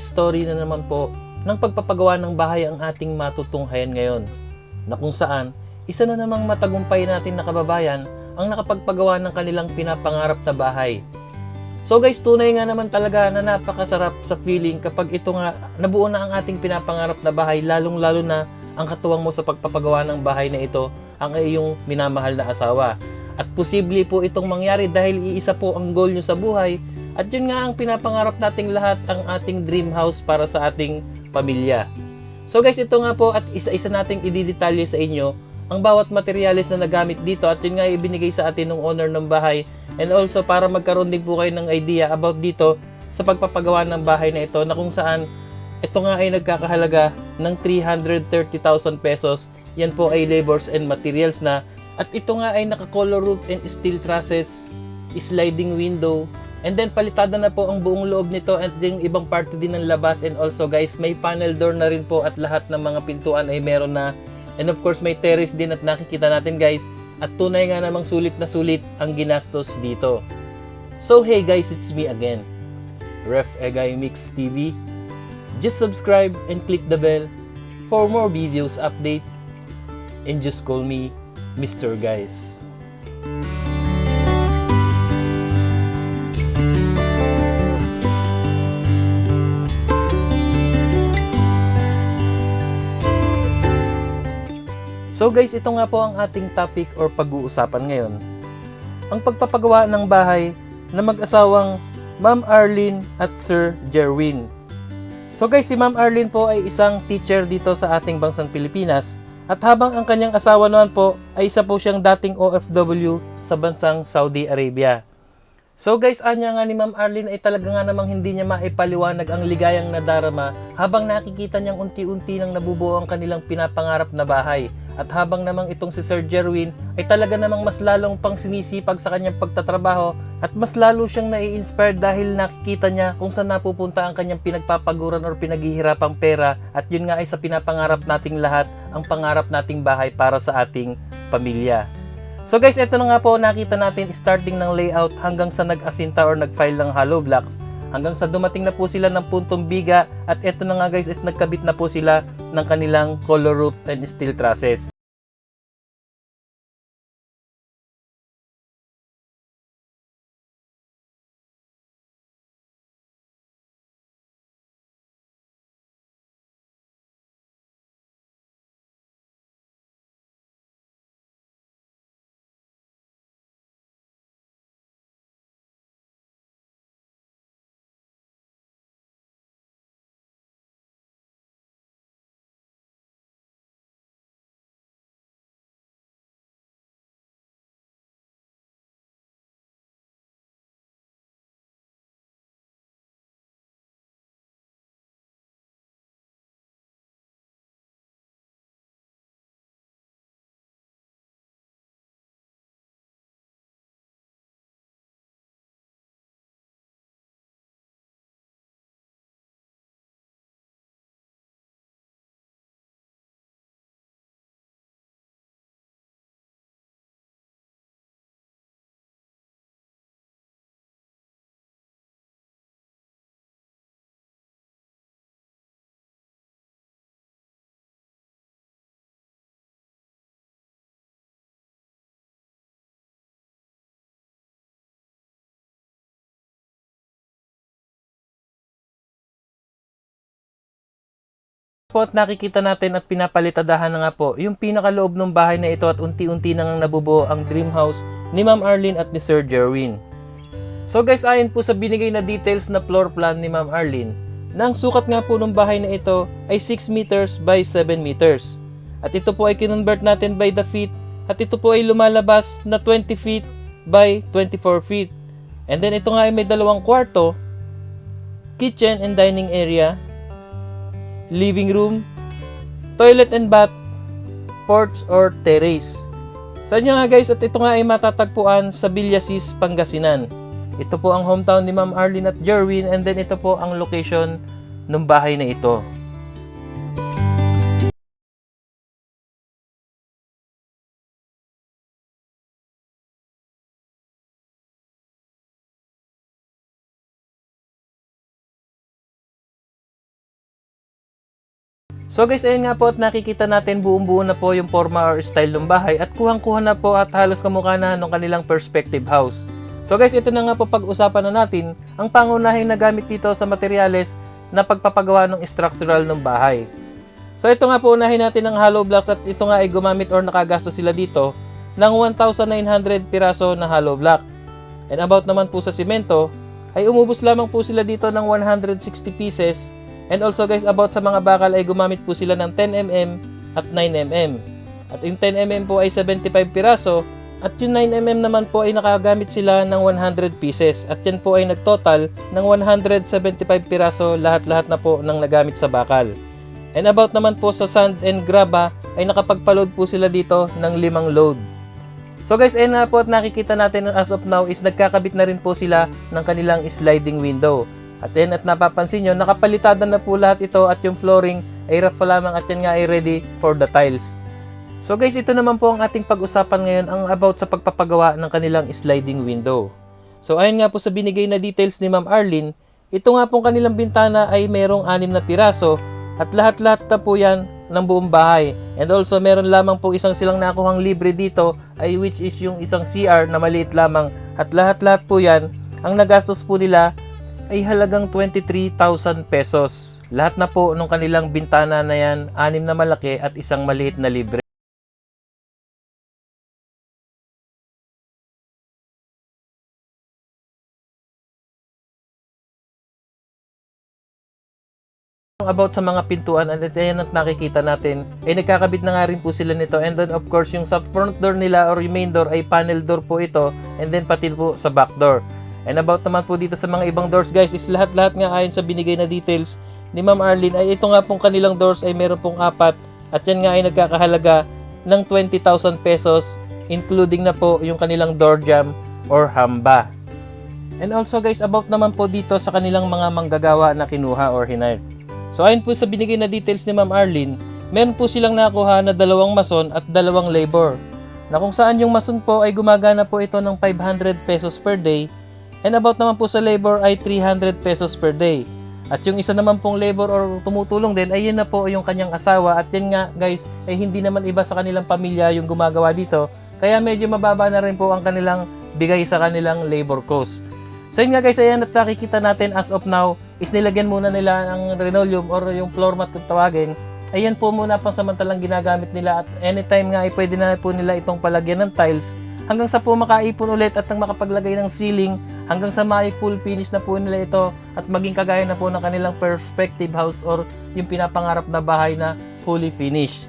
story na naman po ng pagpapagawa ng bahay ang ating matutunghayan ngayon, na kung saan isa na namang matagumpay natin na kababayan ang nakapagpagawa ng kanilang pinapangarap na bahay. So guys, tunay nga naman talaga na napakasarap sa feeling kapag ito nga nabuo na ang ating pinapangarap na bahay, lalong-lalo na ang katuwang mo sa pagpapagawa ng bahay na ito ang iyong minamahal na asawa. At posible po itong mangyari dahil iisa po ang goal nyo sa buhay, at yun nga ang pinapangarap nating lahat, ang ating dream house para sa ating pamilya. So guys, ito nga po at isa-isa nating ididetalye sa inyo ang bawat materyales na nagamit dito, at yun nga ibinigay sa atin ng owner ng bahay, and also para magkaroon din po kayo ng idea about dito sa pagpapagawa ng bahay na ito, na kung saan ito nga ay nagkakahalaga ng 330,000 pesos. Yan po ay labors and materials na, at ito nga ay naka-color roof and steel trusses, sliding window, and then palitada na po ang buong loob nito at yung ibang parte din ng labas, and also guys may panel door na rin po at lahat ng mga pintuan ay meron na. And of course, may terrace din at nakikita natin guys. At tunay nga namang sulit na sulit ang ginastos dito. So hey guys, it's me again, Ref Egay Mix TV. Just subscribe and click the bell for more videos update. And just call me Mr. Guys. So guys, ito nga po ang ating topic or pag-uusapan ngayon. Ang pagpapagawa ng bahay na mag-asawang Ma'am Arlene at Sir Jerwin. So guys, si Ma'am Arlene po ay isang teacher dito sa ating bansang Pilipinas, at habang ang kanyang asawa naman po ay isa po siyang dating OFW sa bansang Saudi Arabia. So guys, anya nga ni Ma'am Arlene ay talaga nga namang hindi niya maipaliwanag ang ligayang nadarama habang nakikita niyang unti-unti nang nabubuo ang kanilang pinapangarap na bahay. At habang namang itong si Sir Jerwin ay talaga namang mas lalong pang sinisipag sa kanyang pagtatrabaho, at mas lalo siyang nai-inspire dahil nakikita niya kung saan napupunta ang kanyang pinagpapaguran or pinaghihirapang pera, at yun nga ay sa pinapangarap nating lahat, ang pangarap nating bahay para sa ating pamilya. So guys, ito na nga po nakita natin starting ng layout hanggang sa nag-asinta or nag-file ng hollow blocks, hanggang sa dumating na po sila ng puntong biga, at ito na nga guys is nagkabit na po sila ng kanilang color roof and steel trusses. Po at nakikita natin at pinapalitadahan na nga po yung pinakaloob ng bahay na ito, at unti-unti na nga nabubuo ang dream house ni Ma'am Arlene at ni Sir Jerwin. So guys, ayon po sa binigay na details na floor plan ni Ma'am Arlene, na ang sukat nga po ng bahay na ito ay 6 meters by 7 meters. At ito po ay kinonvert natin by the feet, at ito po ay lumalabas na 20 feet by 24 feet. And then ito nga ay may dalawang kwarto, kitchen and dining area, living room, toilet and bath, porch or terrace. Sa inyo nga guys, at ito nga ay matatagpuan sa Villasis, Pangasinan. Ito po ang hometown ni Ma'am Arlene at Jerwin, and then ito po ang location ng bahay na ito. So guys, ayun nga po at nakikita natin buong-buo na po yung forma or style ng bahay at kuhang-kuha na po at halos kamukha na ng kanilang perspective house. So guys, ito na nga po pag-usapan na natin ang pangunahing na gamit dito sa materyales na pagpapagawa ng structural ng bahay. So ito nga po unahin natin ang hollow blocks at ito nga ay gumamit or nakagastos sila dito ng 1,900 piraso na hollow block. And about naman po sa simento ay umubos lamang po sila dito ng 160 pieces. And also guys, about sa mga bakal ay gumamit po sila ng 10mm at 9mm. At yung 10mm po ay 75 piraso at yung 9mm naman po ay nakagamit sila ng 100 pieces. At yan po ay nagtotal ng 175 piraso lahat-lahat na po ng nagamit sa bakal. And about naman po sa sand and graba ay nakapagpa-load po sila dito ng 5 load. So guys, ayun nga po at nakikita natin as of now is nagkakabit na rin po sila ng kanilang sliding window. At yan at napapansin nyo, nakapalitada na po lahat ito at yung flooring ay rough pa lamang at yan nga ay ready for the tiles. So guys, ito naman po ang ating pag-usapan ngayon ang about sa pagpapagawa ng kanilang sliding window. So ayun nga po sa binigay na details ni Ma'am Arlene, ito nga pong kanilang bintana ay merong 6 na piraso at lahat-lahat na po yan ng buong bahay. And also meron lamang po isang silang nakuhang libre dito ay which is yung isang CR na maliit lamang at lahat-lahat po yan ang nagastos po nila ay halagang 23,000 pesos. Lahat na po nung kanilang bintana na yan, 6 na malaki at isang maliit na libre. About sa mga pintuan at ayan at nakikita natin ay nagkakabit na nga rin po sila nito and then of course yung sa front door nila or yung main door ay panel door po ito and then pati po sa back door. And about naman po dito sa mga ibang doors guys is lahat-lahat nga ayon sa binigay na details ni Ma'am Arlene ay ito nga pong kanilang doors ay meron pong 4 at yan nga ay nagkakahalaga ng 20,000 pesos including na po yung kanilang door jamb or hamba. And also guys, about naman po dito sa kanilang mga manggagawa na kinuha or hinire. So ayon po sa binigay na details ni Ma'am Arlene, meron po silang nakuha na 2 mason at 2 labor. Na kung saan yung mason po ay gumagana po ito ng 500 pesos per day. And about naman po sa labor ay 300 pesos per day. At yung isa naman pong labor or tumutulong din ay yun na po yung kanyang asawa. At yan nga guys ay hindi naman iba sa kanilang pamilya yung gumagawa dito. Kaya medyo mababa na rin po ang kanilang bigay sa kanilang labor cost. So yun nga guys, ayan at nakikita natin as of now is nilagyan muna nila ang linoleum or yung floor mat kung tawagin. Ayan po muna pansamantalang ginagamit nila at anytime nga ay pwede na po nila itong palagyan ng tiles hanggang sa po makaipon ulit at nang makapaglagay ng ceiling hanggang sa full finish na po nila ito at maging kagaya na po ng kanilang perspective house or yung pinapangarap na bahay na fully finished.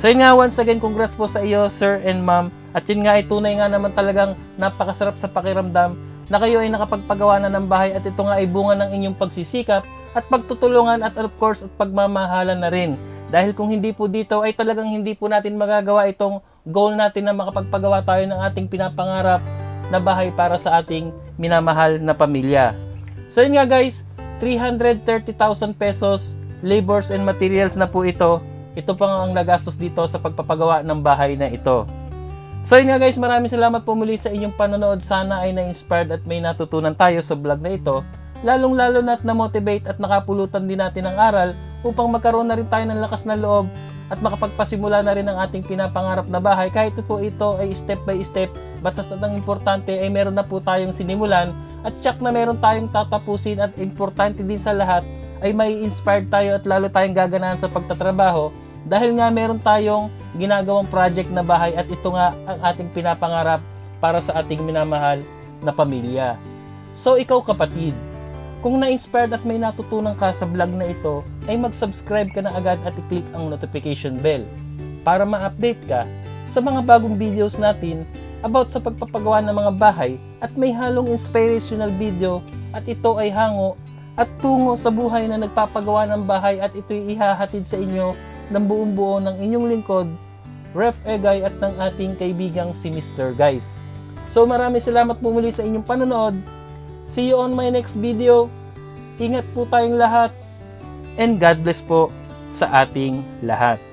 So yun nga, once again, congrats po sa iyo sir and ma'am at yun nga ay tunay nga naman talagang napakasarap sa pakiramdam na kayo ay nakapagpagawa na ng bahay at ito nga ay bunga ng inyong pagsisikap at pagtutulungan at of course at pagmamahalan na rin. Dahil kung hindi po dito ay talagang hindi po natin magagawa itong goal natin na makapagpagawa tayo ng ating pinapangarap na bahay para sa ating minamahal na pamilya. So yun nga guys, 330,000 pesos, labors and materials na po ito. Ito pa ang nagastos dito sa pagpapagawa ng bahay na ito. So yun nga guys, maraming salamat po muli sa inyong panonood. Sana ay na-inspired at may natutunan tayo sa vlog na ito. Lalong-lalo na't na-motivate at nakapulutan din natin ng aral upang magkaroon na rin tayo ng lakas na loob at makapagpasimula na rin ang ating pinapangarap na bahay. Kahit po ito ay step by step, basta ang importante ay meron na po tayong sinimulan at tsak na meron tayong tatapusin at importante din sa lahat ay may inspired tayo at lalo tayong gaganahan sa pagtatrabaho dahil nga meron tayong ginagawang project na bahay at ito nga ang ating pinapangarap para sa ating minamahal na pamilya. So ikaw kapatid, kung na-inspired at may natutunan ka sa vlog na ito, ay mag-subscribe ka na agad at i-click ang notification bell para ma-update ka sa mga bagong videos natin about sa pagpapagawa ng mga bahay at may halong inspirational video at ito ay hango at tungo sa buhay na nagpapagawa ng bahay at ito'y ihahatid sa inyo ng buong buo ng inyong lingkod, Ref Egay at ng ating kaibigang si Mr. Guys. So maraming salamat po muli sa inyong panonood. See you on my next video. Ingat po tayong lahat and God bless po sa ating lahat.